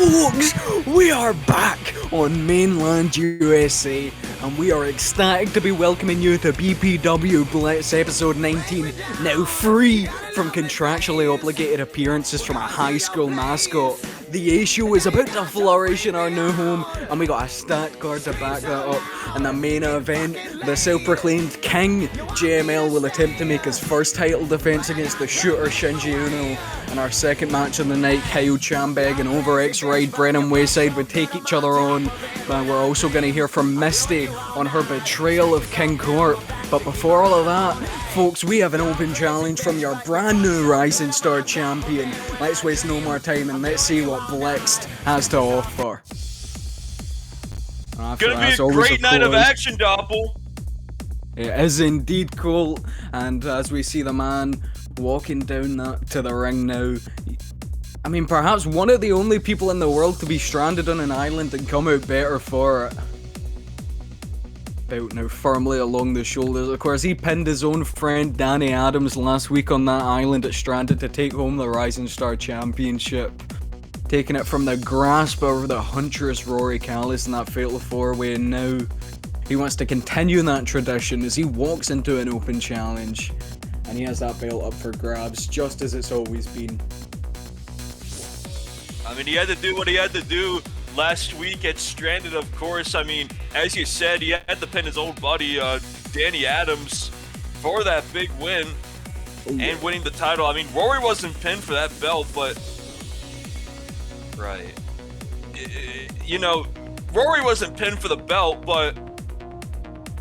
Folks, we are back on mainland USA, and we are ecstatic to be welcoming you to BPW Blitz episode 19, now free from contractually obligated appearances from a high school mascot. The A-show is about to flourish in our new home, and we got a stat card to back that up. In the main event, the self-proclaimed King, JML, will attempt to make his first title defense against the shooter Shinji. In our second match of the night, Kyle Chambeg and Overx Brennon Wayside would take each other on. We're also going to hear from Misty on her betrayal of Kingcorp. But before all of that, folks, we have an open challenge from your brand new Rising Star champion. Let's waste no more time and let's see what Blixt has to offer. Gonna be a great night of action, Doppel. It is indeed, Colt. And as we see the man walking down to the ring now, I mean, perhaps one of the only people in the world to be stranded on an island and come out better for it. Belt now firmly along the shoulders. Of course, he pinned his own friend Danny Adams last week on that island at Stranded to take home the Rising Star Championship. Taking it from the grasp of the huntress Rory Callis in that fatal four-way, and now he wants to continue that tradition as he walks into an open challenge. And he has that belt up for grabs, just as it's always been. I mean, he had to do what he had to do last week at Stranded, of course. I mean, as you said, he had to pin his old buddy, Danny Adams, for that big win and winning the title. I mean, Rory wasn't pinned for that belt, but... Right. You know, Rory wasn't pinned for the belt, but...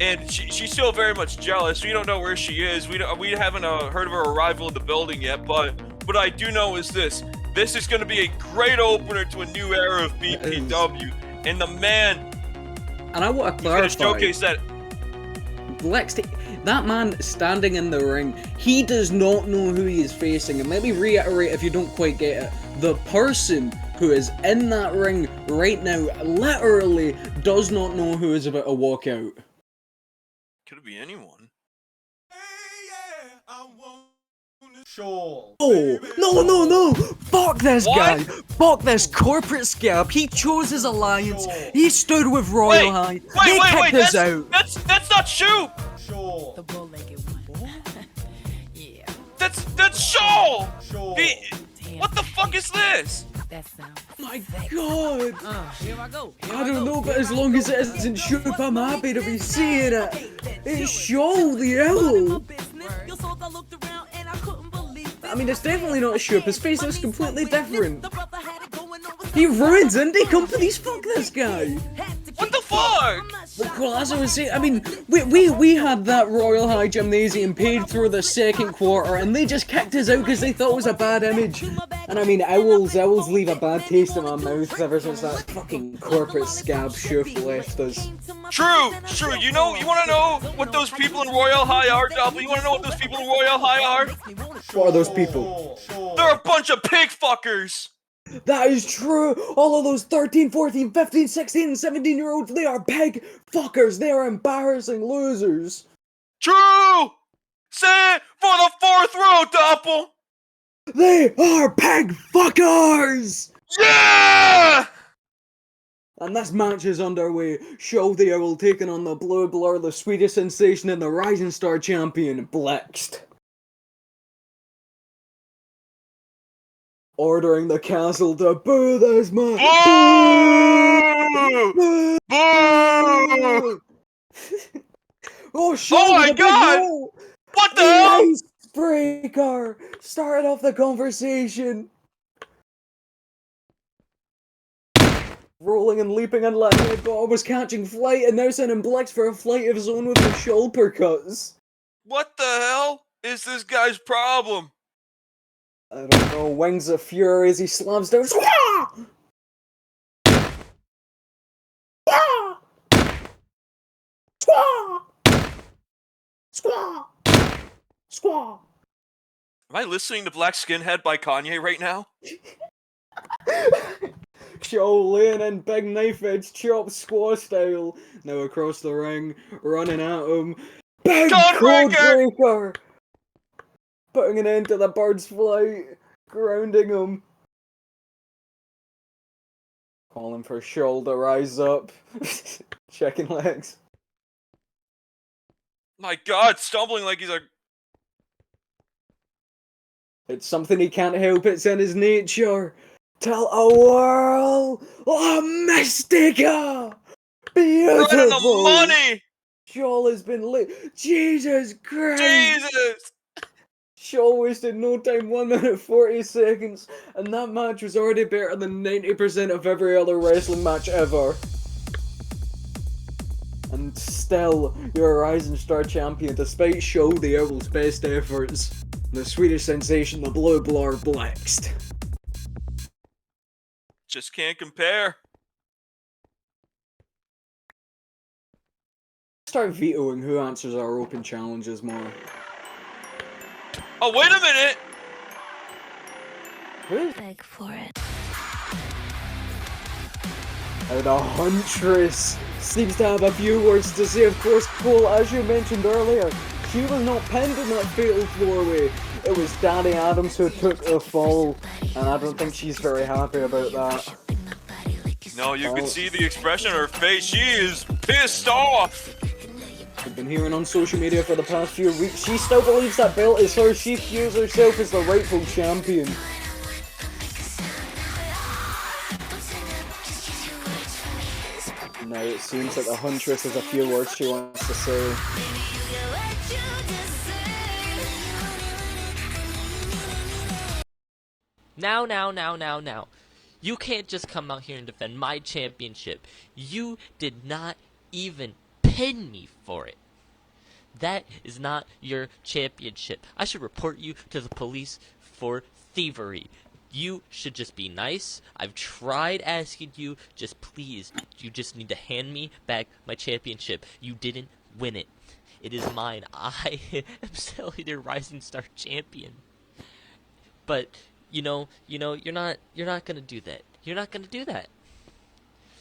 And she's still very much jealous. We don't know where she is. We haven't heard of her arrival in the building yet, but what I do know is this. This is going to be a great opener to a new era of BPW. And the man... And I want to clarify... He's going to showcase that... Blixt, that man standing in the ring, he does not know who he is facing. And let me reiterate if you don't quite get it. The person who is in that ring right now literally does not know who is about to walk out. Could it be anyone? Sure. Oh, no! Fuck this guy! Fuck this corporate scab! He chose his alliance! He stood with Royal High! They kicked us out! That's not Shoop! Sure. The bow-legged one. Yeah. That's Shaw! Sure. What the fuck is this? That sounds. My god! Here I go. I don't know, but as long as it isn't Shoop, I'm happy to be seeing it! It's Shaw the Owl! I mean, it's definitely not Shoop. His face looks completely different. He ruins indie companies. Fuck this guy. What the fuck? Well, as I was saying, I mean, we had that Royal High Gymnasium paid through the second quarter, and they just kicked us out because they thought it was a bad image. And I mean, owls leave a bad taste in my mouth ever since that fucking corporate scab Shoop left us. True. You want to know what those people in Royal High are, Dobby? You want to know what those people in Royal High are? What are those people? Sure. They're a bunch of pig fuckers. That is true! All of those 13, 14, 15, 16, and 17-year-olds, they are pig fuckers! They are embarrassing losers! True! Say it for the fourth row, Doppel! They are pig fuckers! Yeah! And this match is underway. Show the Owl taking on the Blue Blur, the Swedish sensation and the Rising Star champion, Blixt. Ordering the castle to boo this man. Boo! Boo! Oh shit! Oh my god! What the hell? Icebreaker! Started off the conversation. Rolling and leaping and letting it go. I was catching flight and now sending Blixt for a flight of his own with the shoulder cuts. What the hell is this guy's problem? I don't know, wings of fury as he slams down. Squaw! Squaw! Squaw! Squaw! Am I listening to Black Skinhead by Kanye right now? Show laying in big knife edge chop squaw style. Now across the ring, running at him. Big Codebreaker! Putting an end to the bird's flight, grounding him. Calling for Shoal to rise up. Checking legs. My God, stumbling like he's a. It's something he can't help, it's in his nature. Tell a whirl of Mystica! Running the Beautiful! money! Shoal has been lit. Jesus Christ! Jesus! Shaw wasted no time, 1 minute 40 seconds, and that match was already better than 90% of every other wrestling match ever. And still, you're a rising star champion despite Shaw the Owl's best efforts. The Swedish sensation, the blue blur Blixt. Just can't compare. Start vetoing who answers our open challenges more. Oh, wait a minute! Beg for it. And the Huntress seems to have a few words to say. Of course, Cole, as you mentioned earlier, she was not pinned in that fatal four-way. It was Danny Adams who took the fall, and I don't think she's very happy about that. No, you can see the expression on her face. She is pissed off! We've been hearing on social media for the past few weeks, she still believes that belt is hers. She views herself as the rightful champion. Now it seems that the Huntress has a few words she wants to say. Now. You can't just come out here and defend my championship. You did not even pin me for it. That is not your championship. I should report you to the police for thievery. You should just be nice. I've tried asking you, just please, you just need to hand me back my championship. You didn't win it. It is mine. I am still your Rising Star champion. But you're not gonna do that. You're not gonna do that.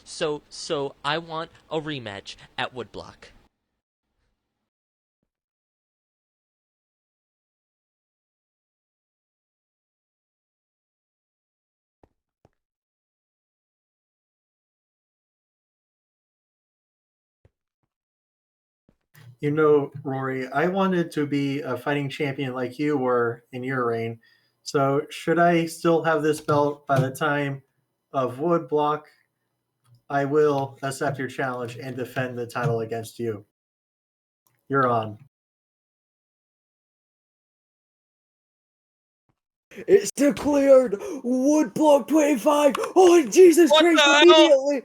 So I want a rematch at Woodblock. You know, Rory, I wanted to be a fighting champion like you were in your reign. So should I still have this belt by the time of Woodblock? I will accept your challenge and defend the title against you. You're on. It's declared Woodblock 25! Oh, Jesus What Christ, the hell? immediately!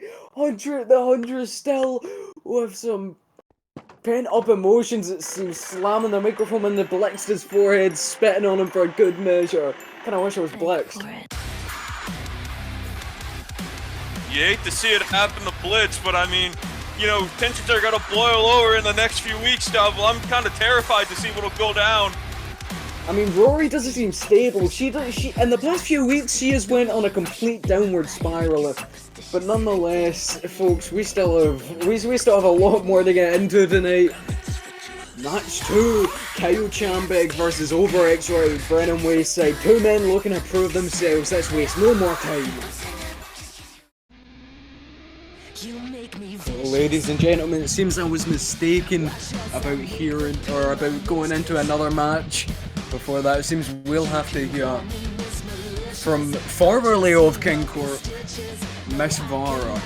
The Huntress still with some pent-up emotions, it seems, slamming the microphone in the Blixt's forehead, spitting on him for a good measure. Kinda wish it was Beg Blixt. for it. You hate to see it happen to Blitz, but I mean, tensions are gonna boil over in the next few weeks, stuff. Well, I'm kind of terrified to see what'll go down. I mean, Rory doesn't seem stable. She in the past few weeks, she has went on a complete downward spiral. But nonetheless, folks, we still have a lot more to get into tonight. Match 2, Kyle Chambeg versus Over X-Ray, Brennon Wayside. Two men looking to prove themselves. Let's waste no more time. Well, ladies and gentlemen, it seems I was mistaken about hearing or about going into another match. Before that, it seems we'll have to hear from formerly of Kingcorp, Miss Vara,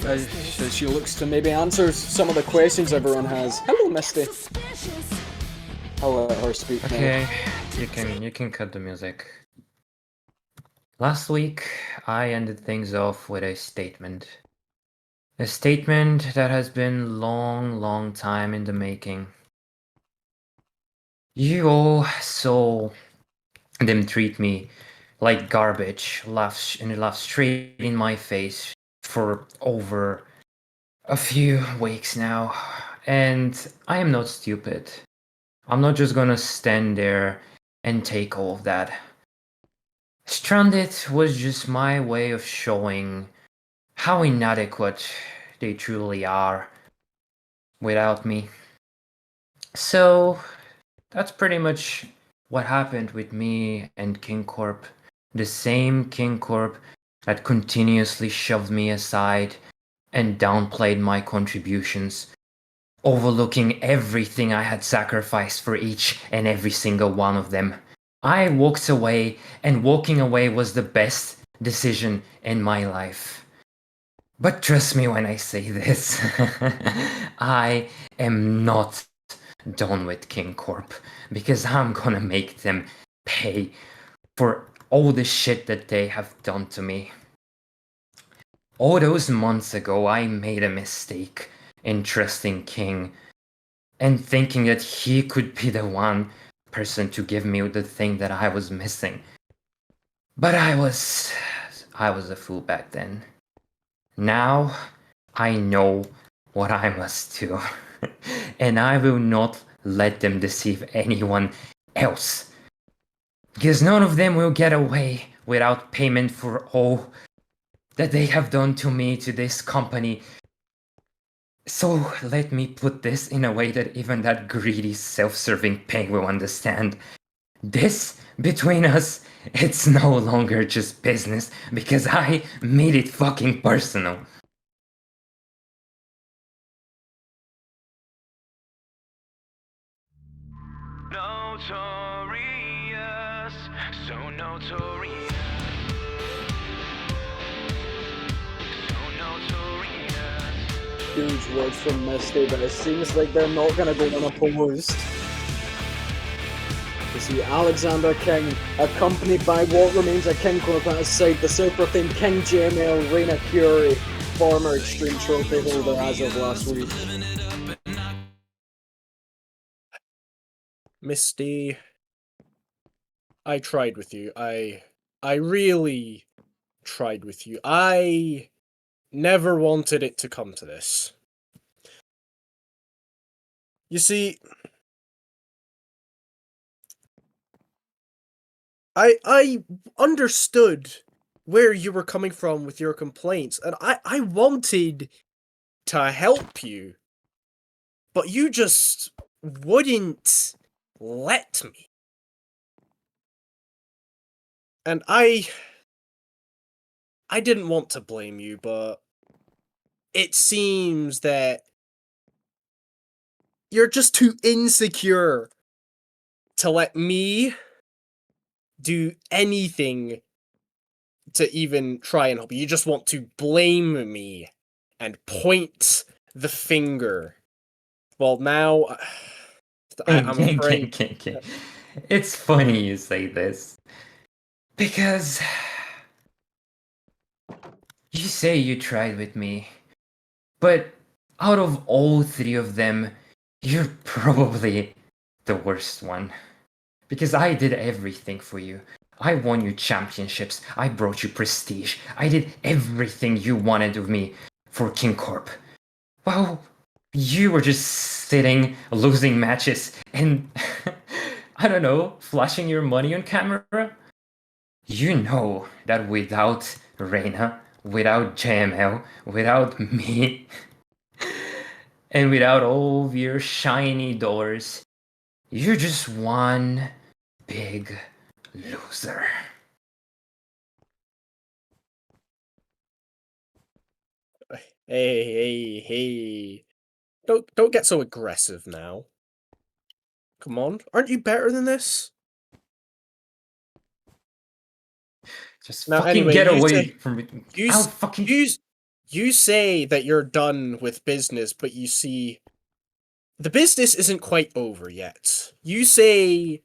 as she looks to maybe answer some of the questions everyone has. Hello, Misty. I'll let her speak now. Okay, you can cut the music. Last week, I ended things off with a statement. A statement that has been long time in the making. You all saw them treat me like garbage, laugh straight in my face for over a few weeks now. And I am not stupid. I'm not just gonna stand there and take all of that. Stranded was just my way of showing how inadequate they truly are without me. So that's pretty much what happened with me and Kingcorp. The same Kingcorp that continuously shoved me aside and downplayed my contributions, overlooking everything I had sacrificed for each and every single one of them. I walked away, and walking away was the best decision in my life. But trust me when I say this, I am not done with Kingcorp, because I'm gonna make them pay for all the shit that they have done to me. All those months ago, I made a mistake in trusting King and thinking that he could be the one person to give me the thing that I was missing. But I was a fool back then. Now I know what I must do, and I will not let them deceive anyone else, because none of them will get away without payment for all that they have done to me, to this company. So let me put this in a way that even that greedy, self-serving pig will understand. This, between us, it's no longer just business, because I made it fucking personal. Notorious, so notorious, so notorious. Huge words from Misty, but it seems like they're not going to go unopposed. You see Alexander King, accompanied by what remains of Kingcorp at his side, the self-proclaimed King JML, Reina Curie, former Extreme Trophy holder as of last week. Misty, I tried with you. I really tried with you. I never wanted it to come to this. You see, I understood where you were coming from with your complaints, and I wanted to help you, but you just wouldn't let me. And I didn't want to blame you, but it seems that you're just too insecure to let me do anything to even try and help you. You just want to blame me and point the finger. Well, now I'm afraid. It's funny you say this, because you say you tried with me, but out of all three of them, you're probably the worst one. Because I did everything for you. I won you championships, I brought you prestige, I did everything you wanted of me for Kingcorp. Well, you were just sitting, losing matches, and I don't know, flashing your money on camera? You know that without Reina, without JML, without me, and without all of your shiny dollars, you're just one big loser. Hey. Don't get so aggressive now. Come on. Aren't you better than this? Just Now, fucking anyway, get you away say- from me. You, I'll s- fucking... you say that you're done with business, but you see, the business isn't quite over yet. You say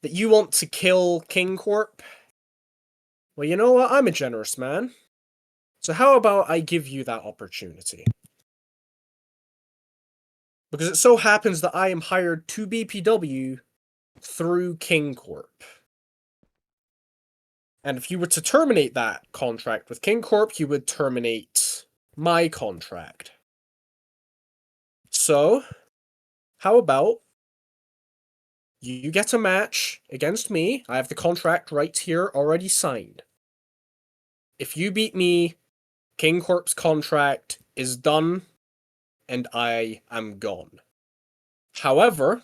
that you want to kill Kingcorp. Well, you know what? I'm a generous man. So how about I give you that opportunity? Because it so happens that I am hired to BPW through Kingcorp. And if you were to terminate that contract with Kingcorp, you would terminate my contract. So, how about you get a match against me? I have the contract right here already signed. If you beat me, Kingcorp's contract is done, and I am gone. However,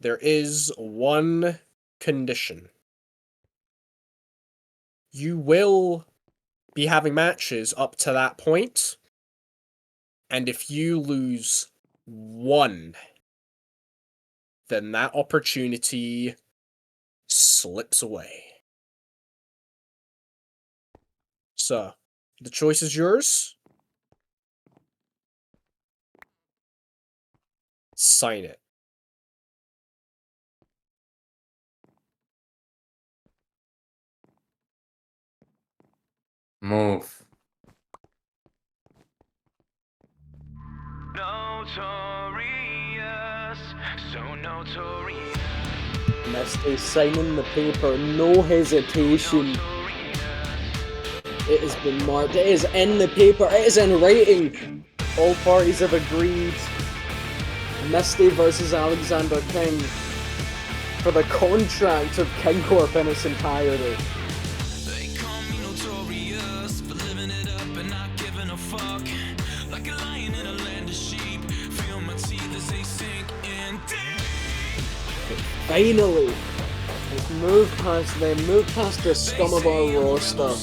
there is one condition. You will be having matches up to that point, and if you lose one, then that opportunity slips away. So, the choice is yours. Sign it. Move. Notorious, so notorious. Misty signing the paper, no hesitation. It has been marked, it is in the paper, it is in writing. All parties have agreed. Misty versus Alexander King for the contract of Kingcorp in its entirety. They call me notorious for living it up and not giving a fuck. Like a lion in a land of sheep. Feel my teeth as they sink in deep. Finally, they've moved past the scum of our roster,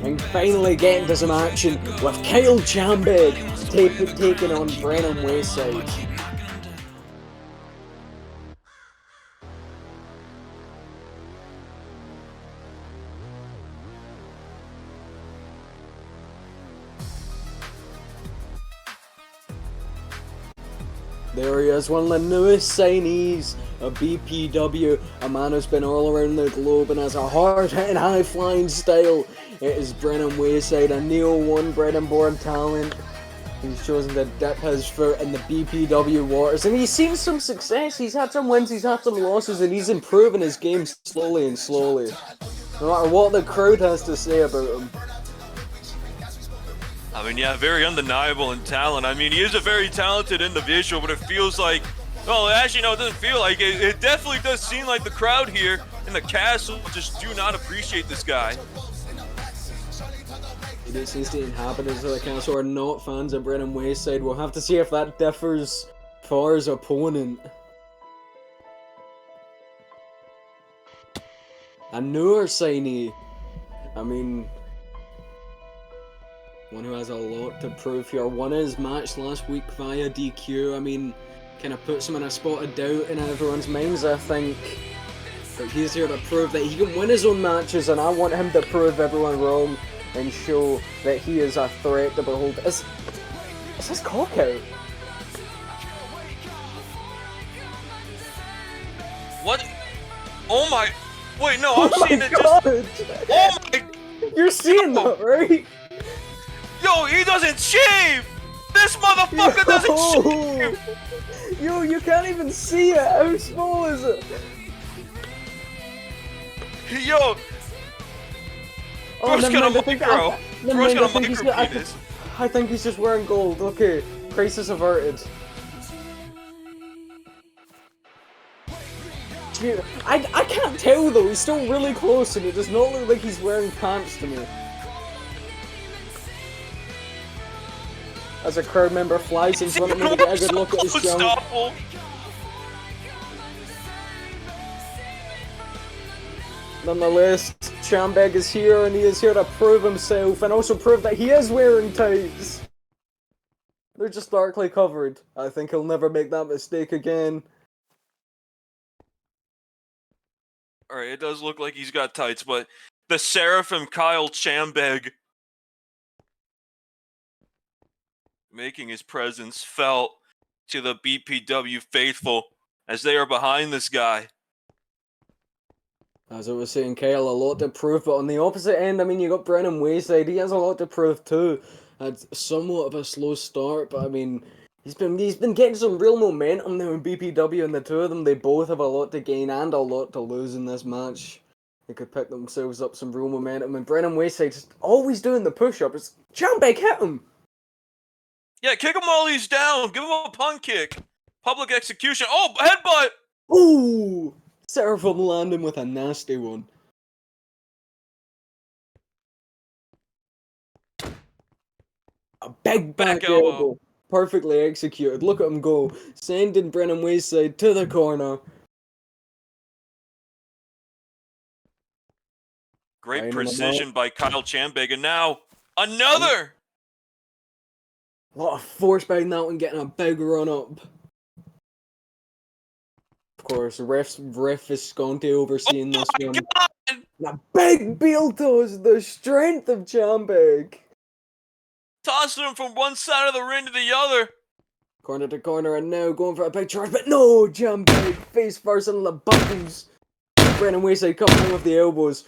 and finally getting to some action with Kyle Chambeg taking on Brennon Wayside. There he is, one of the newest signees of BPW, a man who's been all around the globe and has a hard-hitting, high-flying style. It is Brennon Wayside, a Neo 1 bred-and-born talent. He's chosen to dip his foot in the BPW waters, and he's seen some success. He's had some wins, he's had some losses, and he's improving his game slowly and slowly. No matter what the crowd has to say about him. I mean, yeah, very undeniable in talent. I mean, he is a very talented individual, but it feels like, well, actually, no, it doesn't feel like it. It definitely does seem like the crowd here in the castle just do not appreciate this guy. It seems the inhabitants of the castle are not fans of Brennon Wayside. We'll have to see if that differs for his opponent. A newer signee. I mean, one who has a lot to prove here. Won his match last week via DQ. I mean, kind of puts him in a spot of doubt in everyone's minds, I think. But he's here to prove that he can win his own matches, and I want him to prove everyone wrong and show that he is a threat to behold. Is this cock out? What? Oh my... Wait, no, Oh I'm my seeing it god! just... Oh my... You're seeing that, right? Yo, he doesn't shave! This motherfucker doesn't shave! Yo, you can't even see it! How small is it? Yo! Bro's got a micro! Bro's got a micro penis. I think he's just wearing gold. Okay, crisis averted. Dude, I can't tell though, he's still really close and it does not look like he's wearing pants to me. As a crowd member flies in front of me to get a good look at his junk. Nonetheless, Chambeg is here and he is here to prove himself and also prove that he is wearing tights. They're just darkly covered. I think he'll never make that mistake again. Alright, it does look like he's got tights, but the Seraphim Kyle Chambeg making his presence felt to the BPW faithful as they are behind this guy. As I was saying, Kyle, a lot to prove, but on the opposite end, I mean, you got Brennon Wayside, he has a lot to prove too. Had somewhat of a slow start, but I mean, he's been getting some real momentum now in BPW, and the two of them, they both have a lot to gain and a lot to lose in this match. They could pick themselves up some real momentum, and Brennon Wayside's always doing the push-up. It's Chambeg, hit him! Yeah, kick him while he's down. Give him a punt kick. Public execution. Oh, headbutt! Ooh! Seraphim landing with a nasty one. A big back elbow. Perfectly executed. Look at him go. Sending Brennon Wayside to the corner. Great precision by Kyle Chambeg, and now Another! A lot of force behind that one, getting a big run up. Of course, ref is going to overseeing this one. God! And a big Beal toss, the strength of Chambeg. Tossing him from one side of the ring to the other. Corner to corner, and now going for a big charge, but no! Chambeg face first into the buckles. Brennon Wayside coming in with the elbows.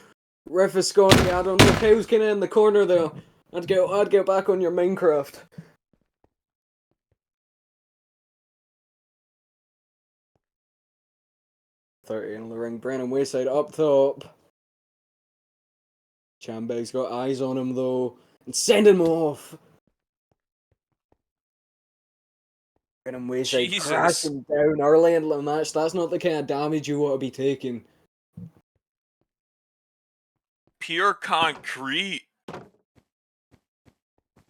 Ref is going, I don't know, Kyle's kind of in the corner there. I'd get back on your Minecraft. .30 in the ring. Brennon Wayside up top. Chambeg's got eyes on him though, and sending him off. Brennon Wayside Jesus. crashing down early in the match. That's not the kind of damage you want to be taking. Pure concrete.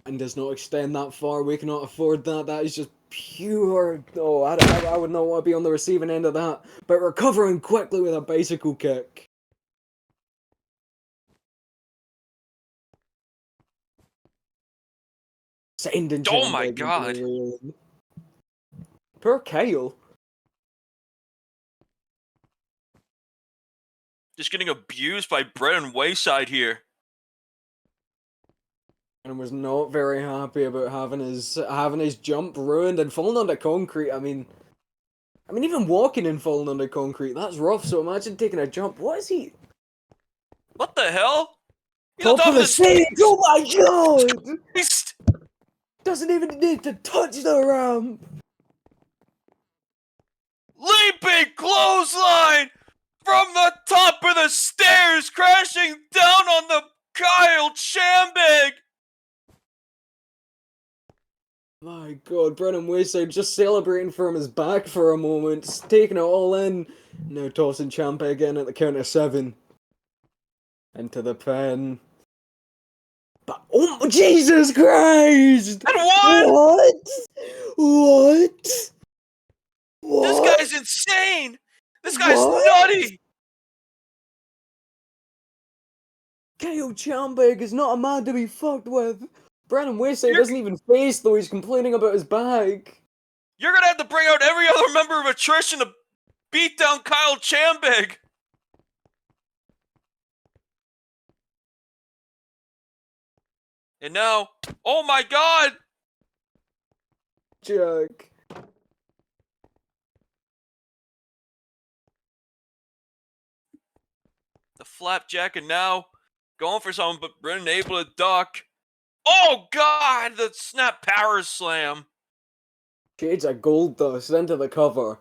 And does not extend that far. We cannot afford that. That is just pure. Oh, I would not want to be on the receiving end of that. But recovering quickly with a bicycle kick. Sending Oh my Chambeg into God. the railing. Poor Kyle. Just getting abused by Brennon Wayside here. And was not very happy about having his jump ruined and falling onto concrete. I mean, even walking and falling onto concrete, that's rough. So imagine taking a jump. What is he? What the hell? He's Top of the stage! Oh my god! Christ! Doesn't even need to touch the ramp. Leaping clothesline from the top of the stairs, crashing down on the Kyle Chambeg. My god, Brennon Wayside just celebrating from his back for a moment, taking it all in. Now tossing Chambeg in at the count of 7. Into the pen. But, oh, Jesus Christ! And what? What? This guy's insane! This guy's nutty! Kyle Chambeg is not a man to be fucked with. Brennon Wayside doesn't even face though, he's complaining about his bag. You're gonna have to bring out every other member of attrition to beat down Kyle Chambeg. And now, oh my god! Jack. The flapjack, and now going for something, but Brennan able to duck. Oh god, the snap power slam. Shades of gold dust into the cover.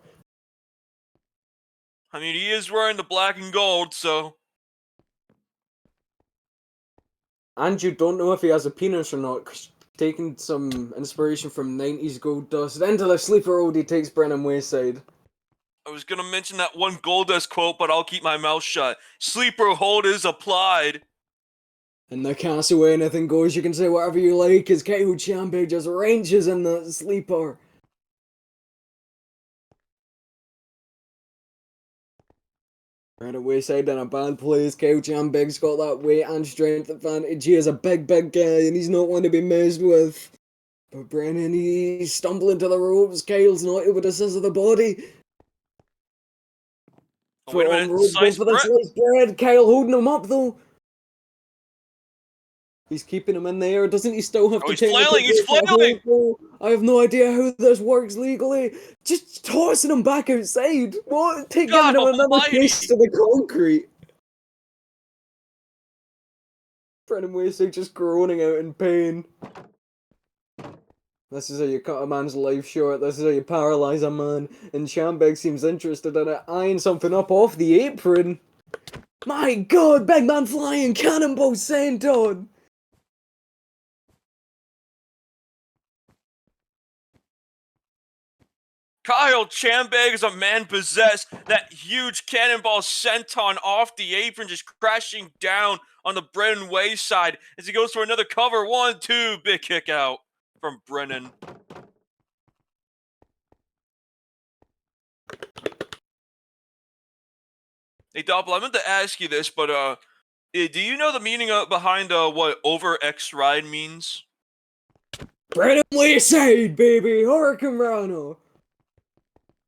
I mean, he is wearing the black and gold, so. And you don't know if he has a penis or not, 'cause taking some inspiration from 90s gold dust. Into the sleeper hold, he takes Brennon Wayside. I was gonna mention that one Goldust quote, but I'll keep my mouth shut. Sleeper hold is applied. In the castle, anything goes, you can say whatever you like, as Kyle Chambeg just ranges in the sleeper. Brennon Wayside in a bad place. Kyle Chambeg's got that weight and strength advantage. He is a big guy, and he's not one to be messed with. But Brennan, he's stumbling to the ropes. Kyle's not able to scissor the body. Oh, wait a minute, Going sliced for the bread. sliced bread. Kyle holding him up, though. He's keeping him in the air. Doesn't he still have Oh, to he's technically flailing, he's go for a flailing! hold, though? I have no idea how this works legally. Just tossing him back outside. What? Giving God him another almighty. taste of the concrete. Brennan Wayside just groaning out in pain. This is how you cut a man's life short. This is how you paralyze a man. And Chambeg seems interested in it, eyeing something up off the apron. My god, big man flying cannonball senton! Kyle Chambeg is a man possessed. That huge cannonball senton off the apron, just crashing down on the Brennan Wayside as he goes for another cover. 1, 2, big kick out from Brennan. Hey, Doppel, I meant to ask you this, but Do you know the meaning behind what over X ride means? Brennon Wayside, baby! Hurricane Rano!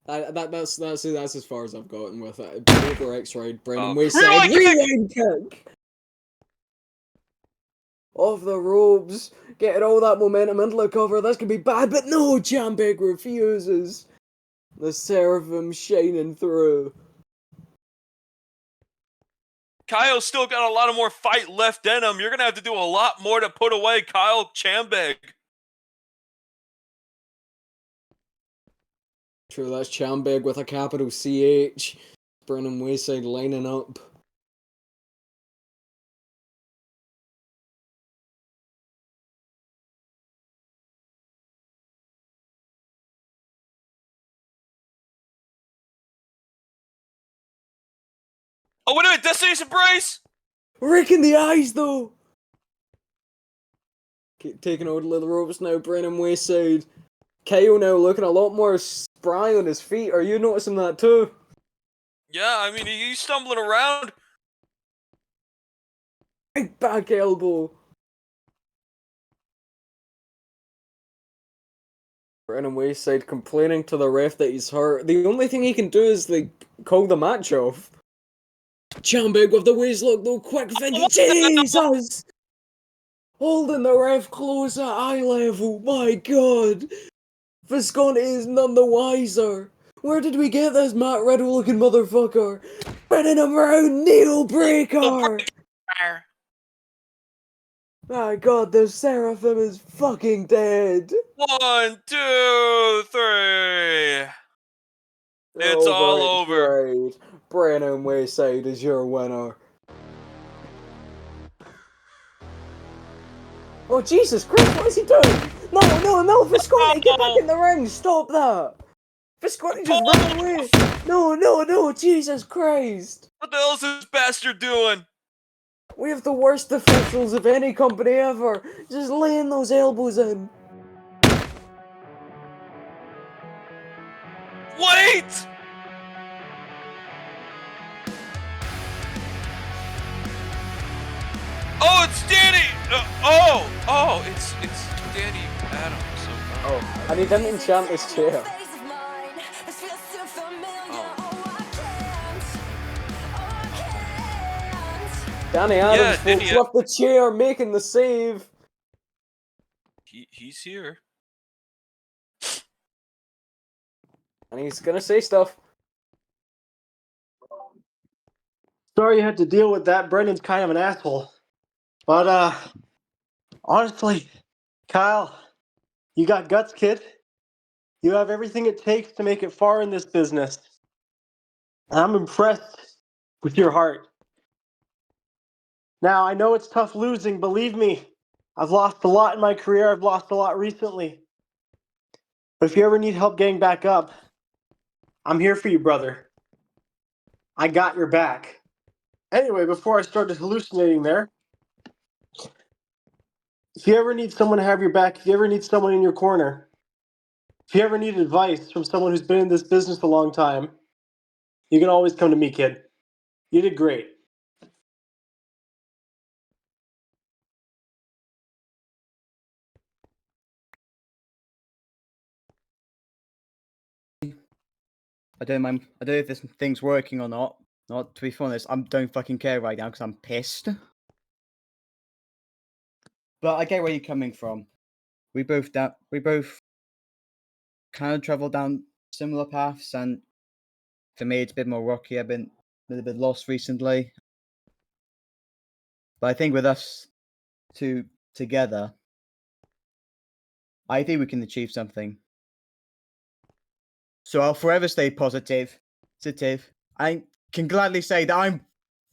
That's as far as I've gotten with it. Over X-Ride, Brennon Wayside, rewind kick! Off the ropes, getting all that momentum into the cover, that's gonna be bad, but no, Chambeg refuses. The Seraphim shining through. Kyle's still got a lot of more fight left in him. You're gonna have to do a lot more to put away Kyle Chambeg. True, that's Chambeg with a capital CH. Brennon Wayside lining up. Oh, wait a minute, Destiny's Embrace! Raking the eyes, though! Keep taking over the little ropes now, Brennon Wayside. Kyle now looking a lot more spry on his feet. Are you noticing that too? Yeah, I mean, he's stumbling around. Big back elbow. Brennon Wayside complaining to the ref that he's hurt. The only thing he can do is like call the match off. Chambeg with the waist lock though, quick finish. Jesus! Holding the ref close at eye level. My God! Visconti is none the wiser. Where did we get this Matt Riddle looking motherfucker? Spinning him around, nail breaker! My God, the Seraphim is fucking dead. 1, 2, 3. It's all over. Great. Brennon Wayside is your winner. Oh Jesus Christ, what is he doing? No, Visconti, get back in the ring, stop that! Visconti just ran away! No, Jesus Christ! What the hell is this bastard doing? We have the worst officials of any company ever, just laying those elbows in. Wait! Oh, it's Danny! It's Danny Adams. Oh, and he didn't enchant his chair. Danny Adams folks left the chair, making the save. He's here. And he's gonna say stuff. Sorry you had to deal with that. Brennon's kind of an asshole. But, honestly, Kyle, you got guts, kid. You have everything it takes to make it far in this business. And I'm impressed with your heart. Now, I know it's tough losing, believe me. I've lost a lot in my career. I've lost a lot recently. But if you ever need help getting back up, I'm here for you, brother. I got your back. Anyway, before I started hallucinating there, if you ever need someone to have your back, if you ever need someone in your corner, if you ever need advice from someone who's been in this business a long time, you can always come to me, kid. You did great. I don't know if this thing's working or not. Not to be honest, I don't fucking care right now because I'm pissed. But I get where you're coming from. We both kind of travel down similar paths, and for me it's a bit more rocky. I've been a little bit lost recently. But I think with us two together, I think we can achieve something. So I'll forever stay positive. I can gladly say that I'm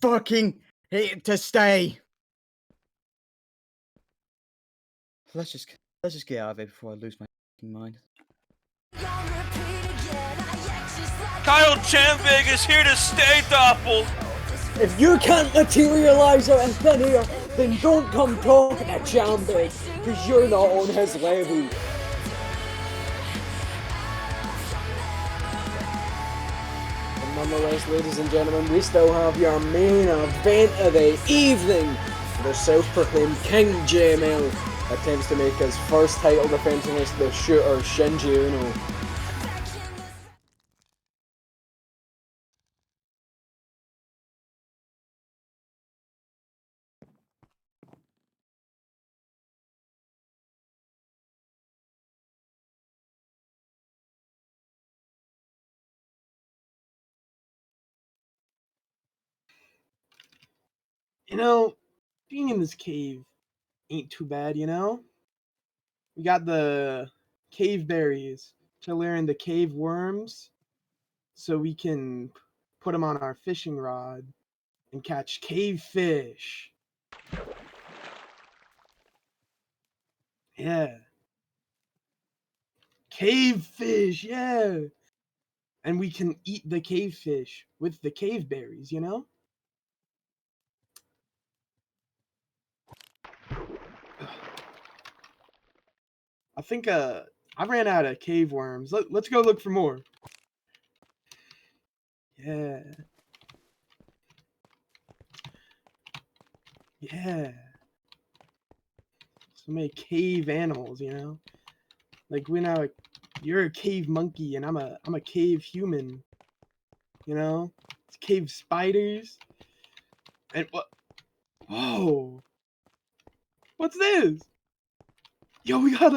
fucking here to stay. Let's just get out of it before I lose my fucking mind. Kyle Chambeg is here to stay, Doppel. If you can't materialize out in thin air, then don't come talking to Chambeg, because you're not on his level. Nonetheless, ladies and gentlemen, we still have your main event of the evening. The self-proclaimed King JML attempts to make his first title defense against the shooter Shinji Uno. You know, being in this cave ain't too bad, you know? We got the cave berries to learn the cave worms so we can put them on our fishing rod and catch cave fish. Yeah. Cave fish, yeah. And we can eat the cave fish with the cave berries, you know? I think I ran out of cave worms. Let's go look for more. Yeah. Yeah. So many cave animals, you know? Like you're a cave monkey and I'm a cave human. You know? It's cave spiders. And what? Whoa. What's this? Yo, we got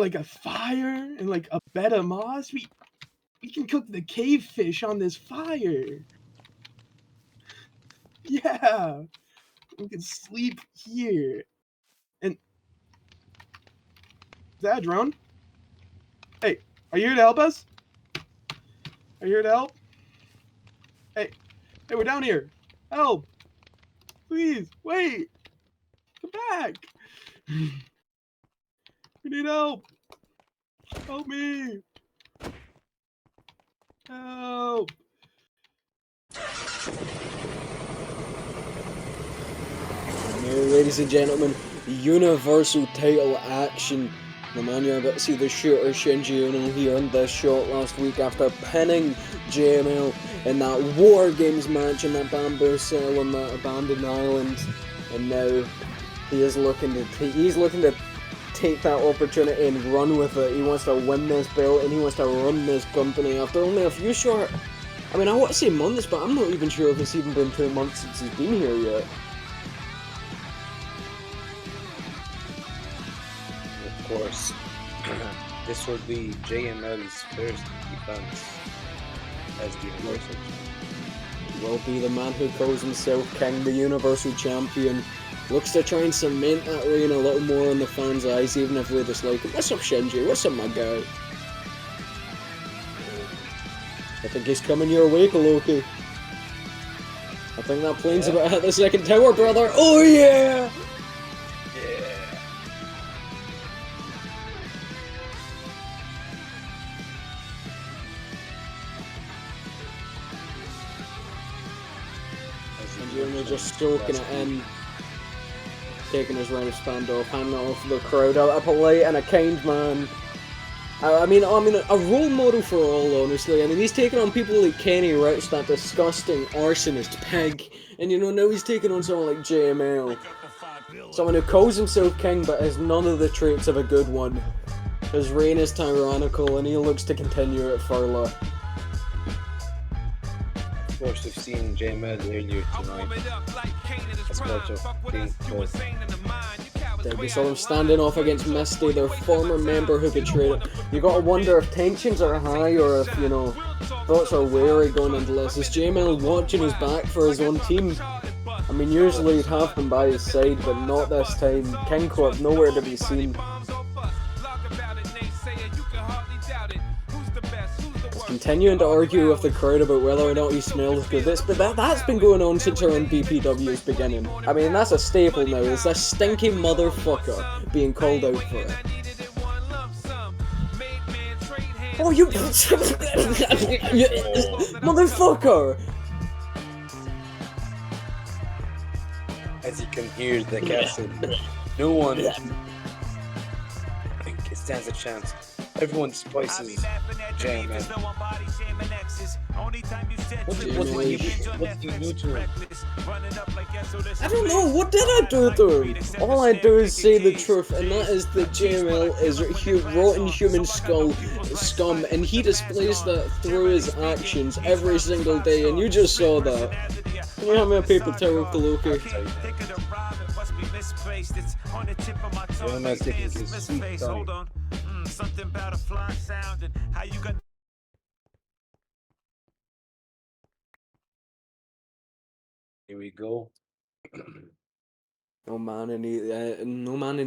like a fire and like a bed of moss. We can cook the cave fish on this fire. Yeah. We can sleep here. And is that a drone? Hey, are you here to help us? Are you here to help? Hey, we're down here. Help. Please, wait. Come back. We need help. Help me. Help. Now, ladies and gentlemen, universal title action. The man you're about to see, the shooter Shinji Uno, he earned this shot last week after pinning JML in that War Games match in that bamboo cell on that abandoned island, and now he is looking to take that opportunity and run with it. He wants to win this belt and he wants to run this company after only a few short, I mean, I want to say months, but I'm not even sure if it's even been 2 months since he's been here yet. Of course, this will be JML's first defense as the Universal. Will be the man who calls himself King, the Universal Champion. Looks to try and cement that reign a little more in the fans' eyes, even if we dislike him. What's up, Shinji? What's up, my guy? I think he's coming your way, Kaloki. I think that plane's about to hit the second tower, brother. Oh, yeah! Just stoking it in, taking his round of standoff, handing it off to the crowd. A polite and a kind man. I mean, a role model for all, honestly. I mean, he's taking on people like Kenny Rich, that disgusting arsonist pig, and you know, now he's taking on someone like JML. Someone who calls himself king but has none of the traits of a good one. His reign is tyrannical and he looks to continue it further. Of course, we've seen JML earlier tonight as part of Kingcorp. We saw them standing off against Misty, their former member who betrayed it. You gotta wonder if tensions are high or if, you know, thoughts are wary going into this. Is JML watching his back for his own team? I mean, usually he'd have them by his side, but not this time. Kingcorp nowhere to be seen. Continuing to argue with the crowd about whether or not he smells good. That's been going on since around BPW's beginning. I mean, that's a staple now. It's this stinky motherfucker being called out for it. Oh, you motherfucker! As you can hear the castle, no one stands a chance. Everyone despises JML. What's he new to him? I don't know, what did I do to him? All I do is say the truth, and that is that JML is rotten human scum, and he displays that through his actions every single day, and you just saw that. Can you have me a paper towel, Kaloki? JML taking his sweet time. Here we go. No man in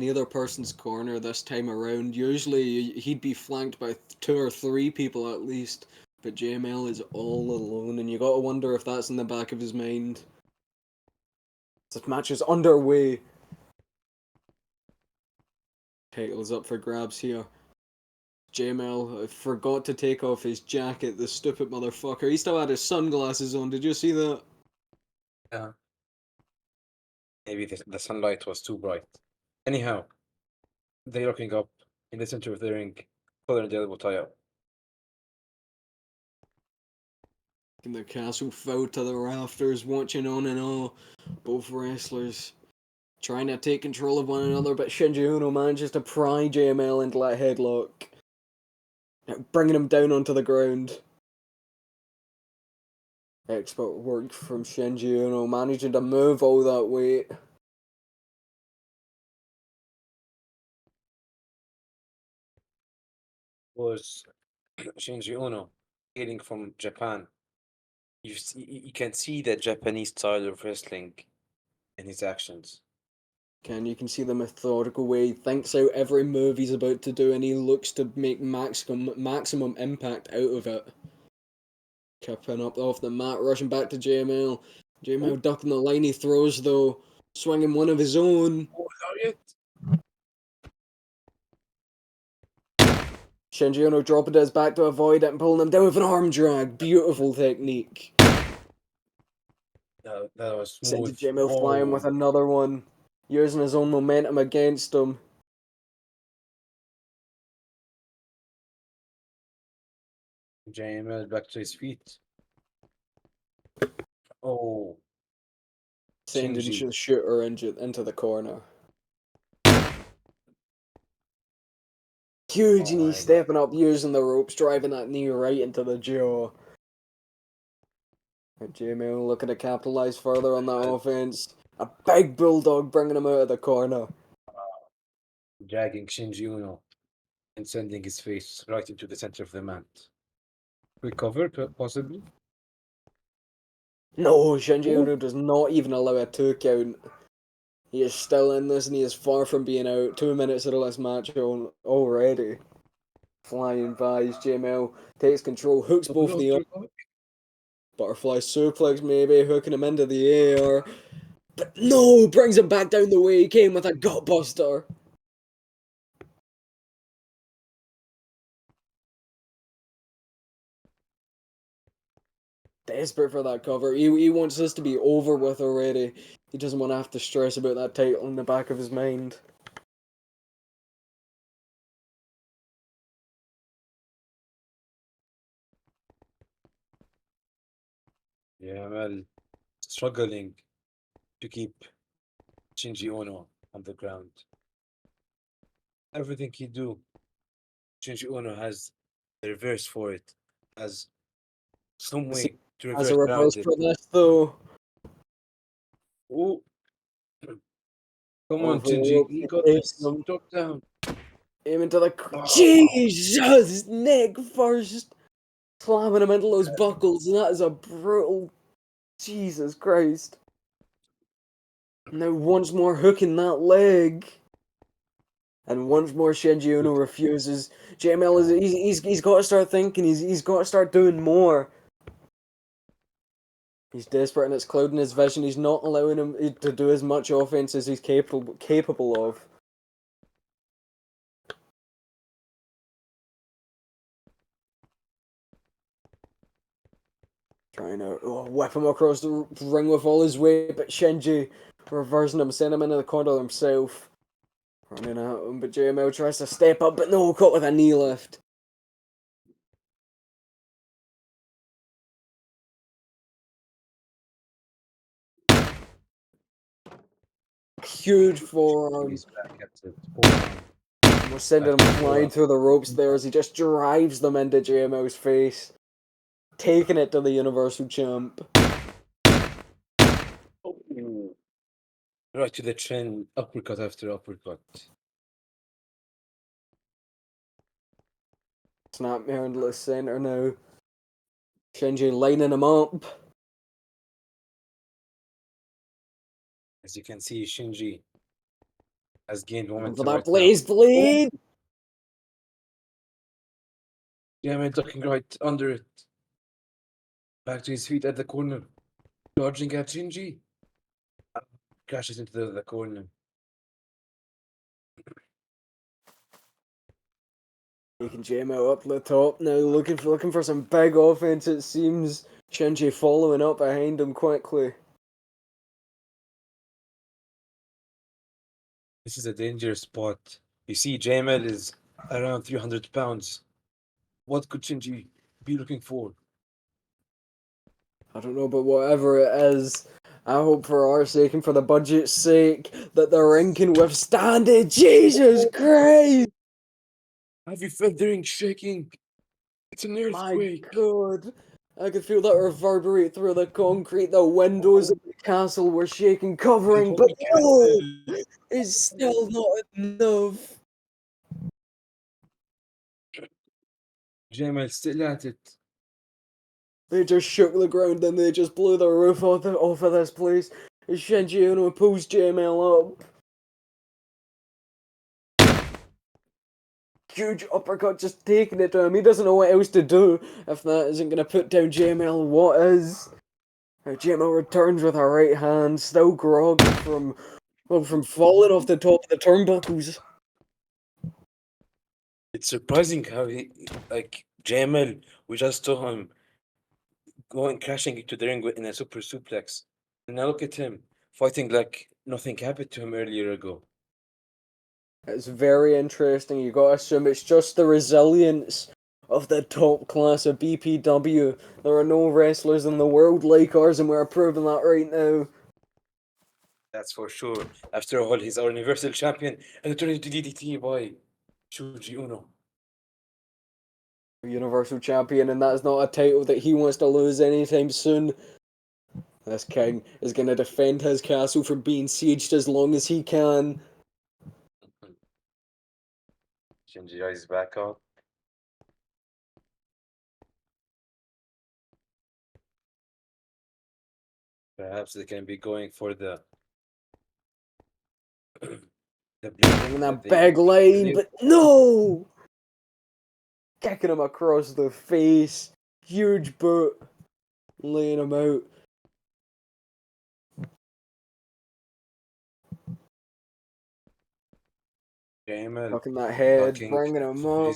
either person's corner this time around. Usually he'd be flanked by 2 or 3 people at least, but JML is all alone, and you gotta wonder if that's in the back of his mind. This match is underway. Title's up for grabs here. JML forgot to take off his jacket, the stupid motherfucker. He still had his sunglasses on, did you see that? Yeah. Maybe the sunlight was too bright. Anyhow, they're looking up in the center of the ring, pulling the elbow tie up. In the castle fell to the rafters, watching on and all. Both wrestlers trying to take control of one another, but Shinji Uno manages to pry JML into that headlock, bringing him down onto the ground. Expert work from Shinji Uno, managing to move all that weight. Was Shinji Uno hailing from Japan. You can see the Japanese style of wrestling in his actions. You can see the methodical way he thinks out every move he's about to do, and he looks to make maximum impact out of it. Kipping up off the mat, rushing back to JML. JML ducking the line he throws though, swinging one of his own. Shinji Uno dropping to his back to avoid it and pulling him down with an arm drag. Beautiful technique. That was Sends smooth. JML flying with another one, using his own momentum against him. JML back to his feet. Oh. Sending Shinji. the shooter into the corner. Huge knee stepping up, using the ropes, driving that knee right into the jaw. And JML looking to capitalise further on that offense. A big bulldog bringing him out of the corner. Dragging Shinji Uno and sending his face right into the center of the mat. Recover, possibly? No, Shinji Uno does not even allow a 2 count. He is still in this and he is far from being out. 2 minutes into this match already. Flying by as JML takes control, hooks both of the butterfly suplex maybe, hooking him into the air. But no, brings him back down the way he came with a gutbuster. Desperate for that cover. He wants this to be over with already. He doesn't want to have to stress about that title in the back of his mind. Yeah, well, struggling to keep Shinji Uno on the ground. Everything he do, Shinji Uno has the reverse for it, as some way to reverse As a reverse around for it. this though. Oh. Come on, Shinji, you got this. Drop down. Aim into the... Jesus! Neck first! Slamming him into those buckles, and that is a brutal... Jesus Christ. Now once more hooking that leg. And once more Shinji Uno refuses. JML is he's got to start thinking, he's got to start doing more. He's desperate and it's clouding his vision. He's not allowing him to do as much offense as he's capable of. Trying to whip him across the ring with all his weight, but Shinji reversing him, sending him into the corner himself. Running at him, but JML tries to step up, but no, caught with a knee lift. huge forearm. He's back at it. We're sending him flying through the ropes there as he just drives them into JMO's face, taking it to the Universal Champ. Oh. Right to the chin, uppercut after uppercut. Snap here into the center now. Shinji lining him up. As you can see, Shinji has gained For momentum that right blaze blade! now. Diamond looking right under it. Back to his feet at the corner. Dodging at Shinji. Crashes into the corner. Taking JMO up the top now, looking for some big offense, it seems. Shinji following up behind him quickly. This is a dangerous spot. You see, Jamal is around 300 pounds. What could Shinji be looking for? I don't know, but whatever it is, I hope for our sake and for the budget's sake that the ring can withstand it. Jesus Christ! Have you felt the ring shaking? It's an My earthquake. God! I could feel that reverberate through the concrete. The windows of the castle were shaking, covering, but no! It's still not enough. Jamal still at it. They just shook the ground and they just blew the roof off of this place. As Shinji Uno pulls JML up. Huge uppercut just taking it to him. He doesn't know what else to do. If that isn't going to put down JML, what is? Now JML returns with her right hand, still groggy from falling off the top of the turnbuckles. It's surprising how Jamal, we just saw him going crashing into the ring in a super suplex. And now look at him fighting like nothing happened to him earlier ago. It's very interesting. You gotta assume it's just the resilience of the top class of BPW. There are no wrestlers in the world like ours, and we're proving that right now. That's for sure. After all, he's our Universal Champion and turned into DDT by Shuji Uno. Universal Champion, and that is not a title that he wants to lose anytime soon. This king is going to defend his castle from being sieged as long as he can. Shinji eyes back up. Perhaps they can be going for the Bringing that big line, but no! Kicking him across the face. Huge boot. Laying him out. Fucking that head, bringing him up.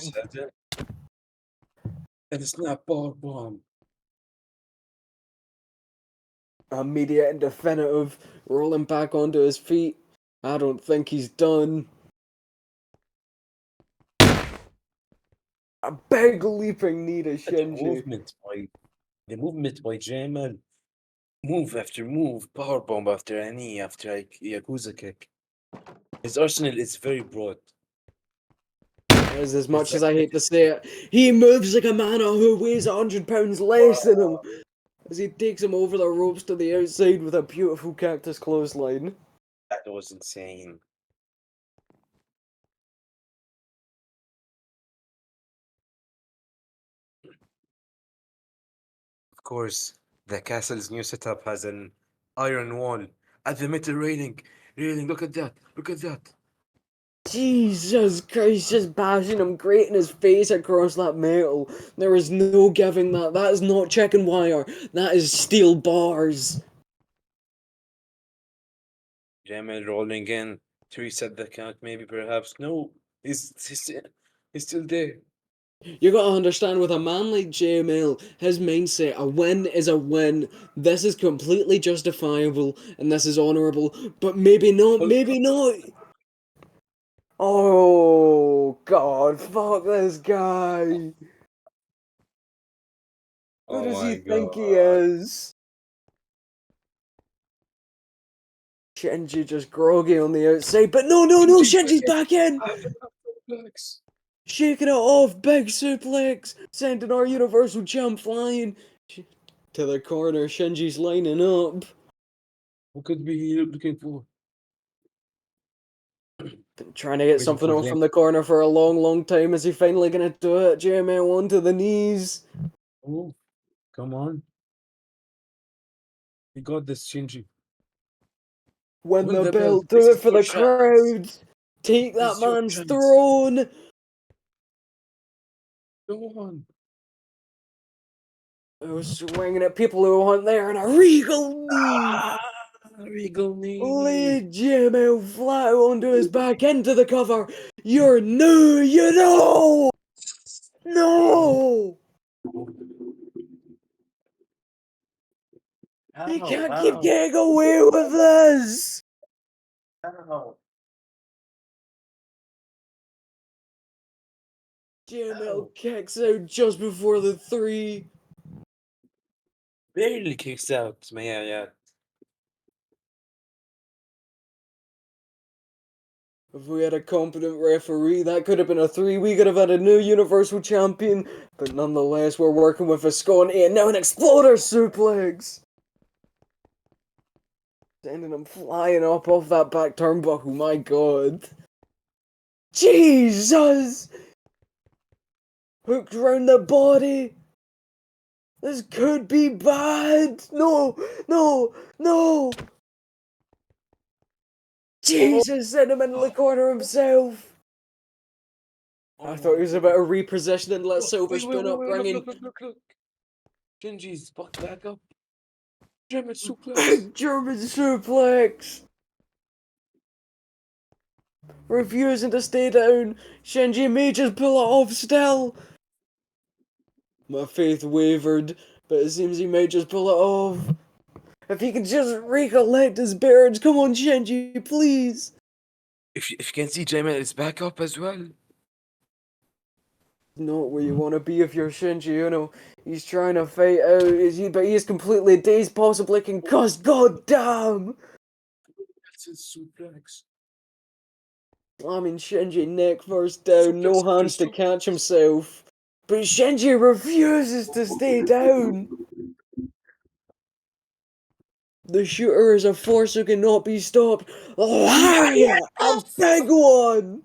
And it's not power bomb. Immediate and definitive. Rolling back onto his feet. I don't think he's done. A big leaping knee to Shinji. The movement by Jamal. Move after move, power bomb after a knee, after a Yakuza kick. His arsenal is very broad. As much as I hate to say it, he moves like a man who weighs 100 pounds less than him. As he takes him over the ropes to the outside with a beautiful cactus clothesline. That was insane. Of course, the castle's new setup has an iron wall at the metal railing. Look at that. Look at that. Jesus Christ, just bashing him, grating his face across that metal. There is no giving that. That is not chicken wire. That is steel bars. Jamal rolling in to reset the count, maybe, perhaps. No, he's still there. You gotta understand, with a man like JML, his mindset, a win is a win. This is completely justifiable, and this is honourable, but maybe not, maybe not. Oh, God, fuck this guy. Who does he think he is? Shinji just groggy on the outside, but no, Shinji's back in! Shaking it off, big suplex, sending our Universal Champ flying to the corner. Shinji's lining up. What could be he looking for? Been trying to get Waiting something for off him. from the corner for a long time. Is he finally gonna do it? JML onto the knees. Oh, come on. We got this, Shinji. Win Win the the belt, belt. do This it is for your the chance. crowd. Take This that is your man's chance. throne. Come on. Oh, swinging at people who aren't there and a regal knee. Regal knee. Laid JML flat onto his back into the cover. You're new, you know. No. He can't keep getting away with this. JML kicks out just before the 3. Barely kicks out. Yeah. If we had a competent referee, that could have been a 3. We could have had a new Universal Champion. But nonetheless, we're working with a Scone and now an Exploder Suplex. Sending him flying up off that back turnbuckle, my god. Jesus! Hooked round the body. This could be bad. No. Jesus, sent him into the corner himself. I thought he was about to reposition and let Silver spin up, bringing Look. Shinji's back up. German suplex. big German suplex. Refusing to stay down. Shinji may just pull it off still. My faith wavered, but it seems he may just pull it off. If he can just recollect his bearings, come on, Shinji, please. If you can see, J-Man is back up as well. Not where you want to be if you're Shinji, you know. He's trying to fight out, but he's completely dazed, possibly concussed. God damn! That's his suplex. Slamming Shinji neck first down, no Suplex, hands to catch himself. But Shinji refuses to stay down. The shooter is a force who cannot be stopped. Lariat! A big one!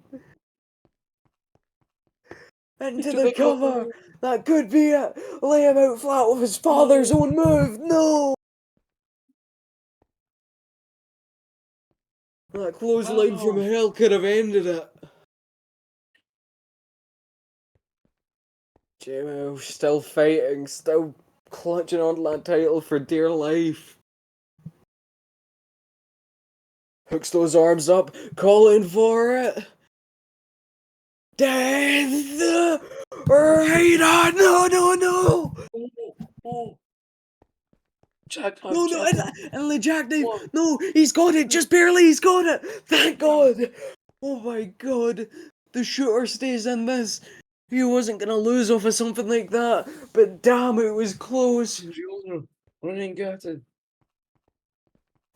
Into the cover! That could be it! Lay him out flat with his father's own move! No! That clothesline from hell could have ended it. JMO still fighting, still clutching onto that title for dear life. Hooks those arms up, calling for it. Death! Right on! No! Jackknife, No, and the jackknife! No, he's got it, just barely, he's got it! Thank God! Oh my God, the shooter stays in this. He wasn't gonna lose off of something like that, but damn, it was close. Running at it.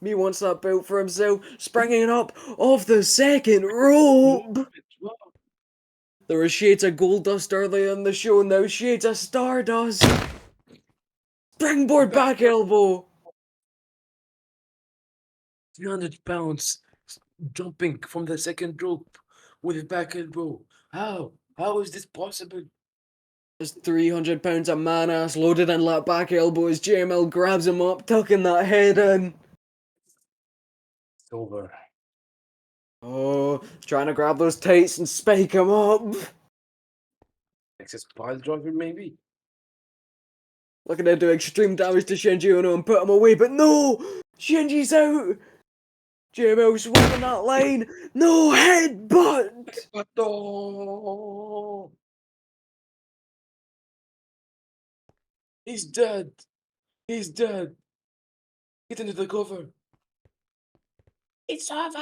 Me wants that belt for himself, springing up off the second rope. There were shades of gold dust earlier in the show, now shades of stardust. Springboard back elbow. 300 pounds jumping from the second rope with a back elbow. How? How is this possible? There's 300 pounds of man-ass loaded in that back elbow as JML grabs him up, tucking that head in. It's over. Oh, trying to grab those tights and spike him up. Texas pile driver, maybe? Looking to do extreme damage to Shinji Uno and put him away, but no! Shinji's out! JML swinging that line. No headbutt! No! He's dead. He's dead. Get into the cover. It's over.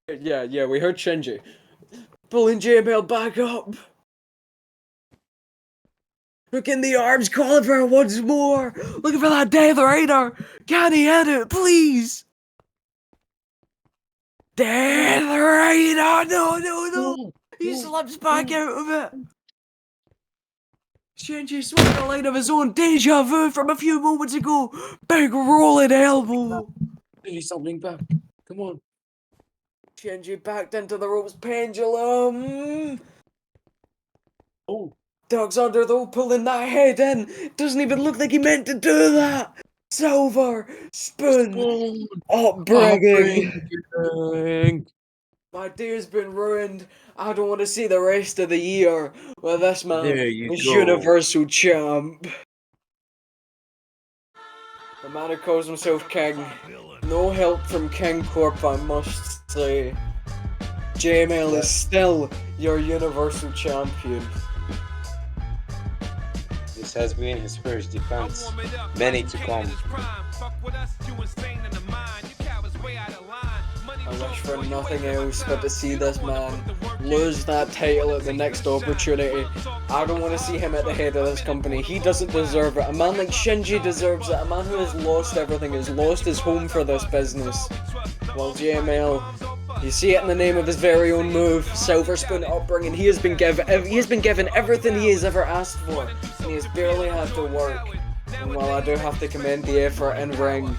Yeah, we heard Shinji. Pulling JML back up. Look in the arms, calling for it once more. Looking for that Death Rider. Can he hit it, please? Death Rider! No! He slips back out of it. Shinji swung the line of his own deja vu from a few moments ago. Big rolling elbow. He's something back. Come on. Shinji backed into the rope's pendulum. Oh. Ducks under though, pulling that head in. Doesn't even look like he meant to do that. Silver spoon. Upbringing. My day's been ruined. I don't want to see the rest of the year with this man as Universal Champ. The man who calls himself King. No help from Kingcorp, I must say. JML is still your Universal Champion. This has been his first defense. Many to come. I wish for nothing else but to see this man lose that title at the next opportunity. I don't want to see him at the head of this company. He doesn't deserve it. A man like Shinji deserves it. A man who has lost everything, has lost his home for this business. Well, JML, you see it in the name of his very own move, Silver Spoon upbringing. He has been given everything he has ever asked for, and he has barely had to work. And while I do have to commend the effort in ring,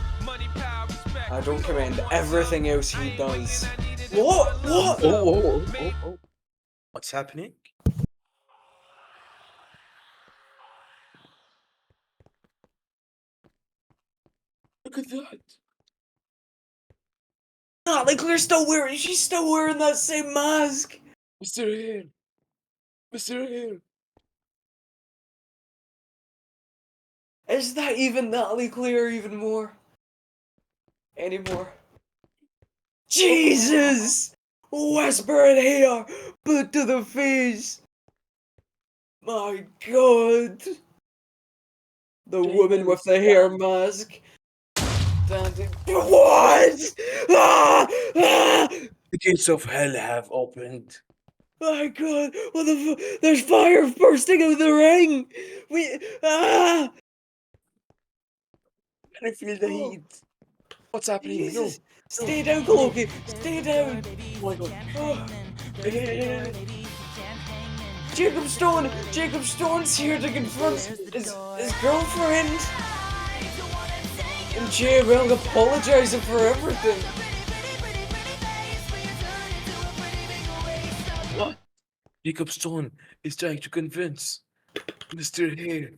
I don't commend everything else he does. What? Oh. What's happening? Look at that. Not like she's still wearing that same mask. Mr. Hair. Mr. Hair. Is that even Natalie Clear even more? Anymore? Jesus! Whispering hair, boot to the face. My God. The woman with the hair mask. What? The gates of hell have opened. My God! What the there's fire bursting out of the ring! Can I feel the heat? What's happening? Jesus. No. Stay down, Coloki! Stay down! Oh my God. Oh. Jacob Stone's here to confront his girlfriend! And JML apologizing for everything! What? Jacob Stone is trying to convince Mr. Hair.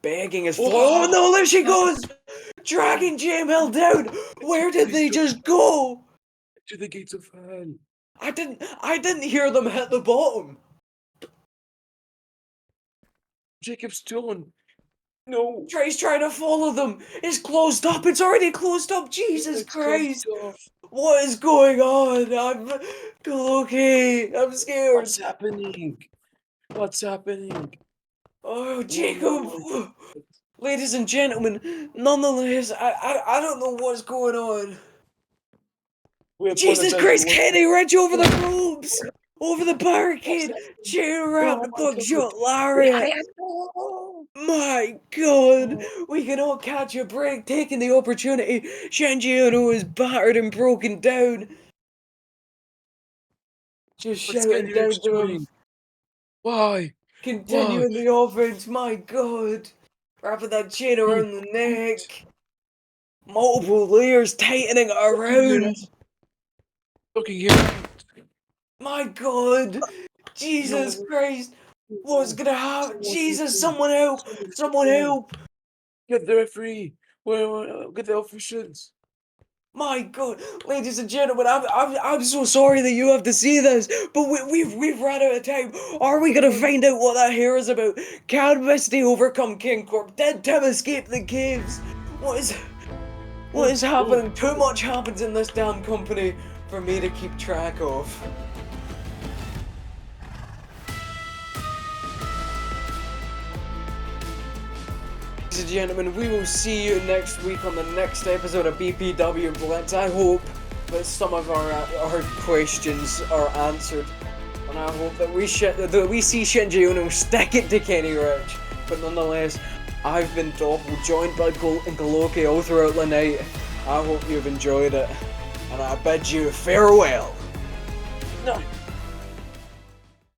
Begging his floor. Oh no, there she goes! Dragging JML down! Where did they just go? To the gates of hell. I didn't hear them hit the bottom. Jacob Stone. No. He's trying to follow them. It's closed up. It's already closed up. Jesus Christ. What is going on? I'm okay. I'm scared. What's happening? What's happening? Oh, Jacob. Ladies and gentlemen, nonetheless, I don't know what's going on. Jesus Christ, Kenny Ridge over the ropes! Over the barricade! Chair around the buckshot lariat! My God! We cannot catch a break, taking the opportunity. Shinji Ono is battered and broken down. Just shouting down to him. Why? Continuing the offense, my God! Wrapping that chain around the neck. Multiple layers tightening around. Looking here. My God! Jesus Christ! What's gonna happen? Jesus, someone help! Someone help! Get the referee! Get the officials! My God, ladies and gentlemen, I'm so sorry that you have to see this, but we've run out of time. Are we gonna find out what that hair is about? Can Misty overcome Kingcorp? Did Tim escape the caves? What is happening? Too much happens in this damn company for me to keep track of. Ladies and gentlemen, we will see you next week on the next episode of BPW Blitz. I hope that some of our questions are answered. and I hope that we see Shinji Uno stick it to Kenny Rich. But nonetheless, I've been Dobby, joined by Galoki all throughout the night. I hope you've enjoyed it, and I bid you farewell. No.